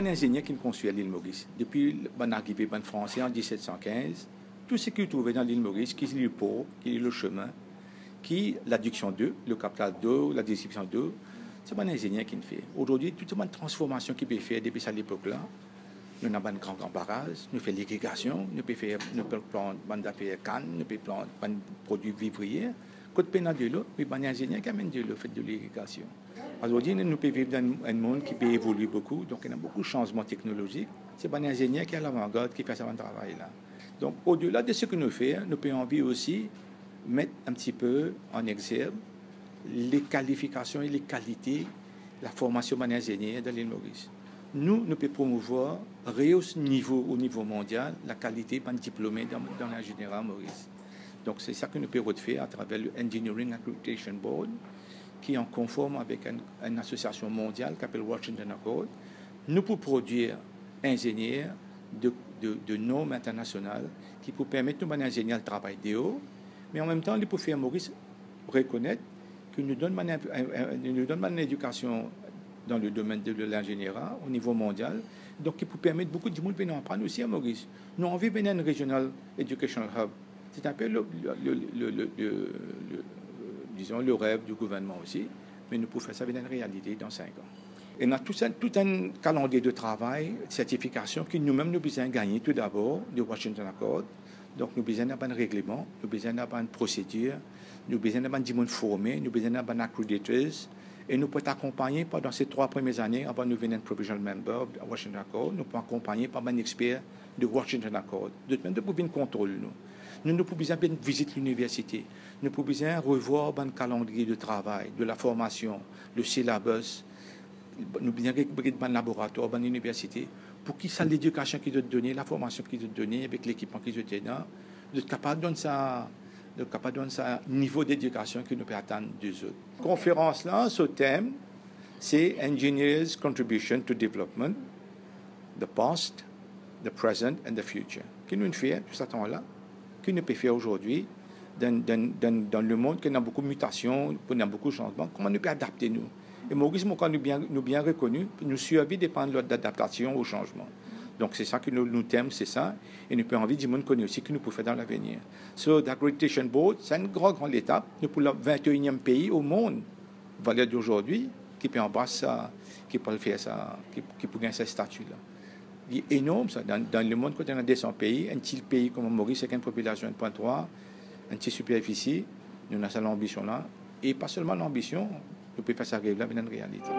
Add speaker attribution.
Speaker 1: les ingénieurs qui ont construit l'île Maurice. Depuis l'arrivée des Français en 1715, tout ce qu'ils trouvaient dans l'île Maurice, qui est le port, qui est le chemin, qui est l'adduction d'eau, le captage d'eau, la distribution d'eau, c'est les ingénieurs qui le font. Aujourd'hui, toute une transformation qui peut faire depuis cette époque-là, nous avons un grand barrage, nous faisons l'irrigation, nous pouvons planter des cannes, nous pouvons planter des produits vivriers. Quand on a de l'eau, il y a des ingénieurs qui amènent de l'eau, fait de l'irrigation. Aujourd'hui, nous pouvons vivre dans un monde qui peut évoluer beaucoup, donc il y a beaucoup de changements technologiques. C'est les ingénieurs qui sont à l'avant-garde qui font ce travail-là. Donc, au-delà de ce que nous faisons, nous pouvons envie aussi mettre un petit peu en exergue les qualifications et les qualités, la formation des ingénieurs dans l'île Maurice. Nous pouvons promouvoir au niveau mondial la qualité des diplômés dans l'ingénierie Maurice. Donc, c'est ça que nous pouvons faire à travers le Engineering Accreditation Board, qui est en conforme avec une association mondiale qui s'appelle Washington Accord. Nous pouvons produire ingénieurs de normes internationales qui peuvent permettre aux ingénieurs de travailler de haut, mais en même temps, ils peuvent faire Maurice reconnaître que nous donnons une éducation dans le domaine de l'ingénierie au niveau mondial, donc qui peut permettre beaucoup de monde de venir apprendre aussi à Maurice. Nous avons venir un Regional Educational Hub. C'est un peu disons, le rêve du gouvernement aussi, mais nous pouvons faire ça une réalité dans 5 ans. Et on a tout un calendrier de travail, de certification que nous-mêmes nous besoin gagner tout d'abord de Washington Accord. Donc nous besoin d'avoir un règlement, nous besoin d'avoir une procédure, nous besoin d'avoir des gens formés, nous besoin d'avoir un accreditators, et nous pouvons accompagner pendant ces 3 premières années avant de devenir un provisional member de Washington Accord. Nous pouvons accompagner par un expert de Washington Accord. De même, nous pouvons contrôler nous. Nous pouvons besoin de visiter l'université. Nous pouvons besoin revoir le calendrier de travail, de la formation, le syllabus. Nous besoin de laboratoire, de l'université, pour qu'ils sachent l'éducation qu'ils doivent donner, la formation qu'ils doivent donner, avec l'équipement qu'ils doivent donner, de capable de donner ça niveau d'éducation que nous pouvons attendre des autres. La conférence là, ce thème, c'est Engineers' Contribution to Development, the Past, the Present and the Future. Qui nous fait tout ce temps-là, qui nous peut faire aujourd'hui dans le monde qui a beaucoup de mutations, qui a beaucoup de changements, comment nous peut adapter nous. Et Maurice, quand nous bien reconnus, nous suivons dépendre de l'adaptation au changement. Donc c'est ça que nous thème, c'est ça. Et nous pouvons envie du monde connaît aussi que nous pouvons faire dans l'avenir. So, l'Accreditation Board, c'est une grande étape. Nous pour le 21e pays au monde, valeur d'aujourd'hui, qui peut embrasser ça, qui peut faire ça, qui peut gagner ce statut-là. Il est énorme ça. Dans le monde, quand on a 200 pays, un petit pays comme Maurice, avec une population de 1,3, une petite superficie, nous avons cette ambition-là. Et pas seulement l'ambition, nous pouvons faire ça arriver là, mais dans la réalité.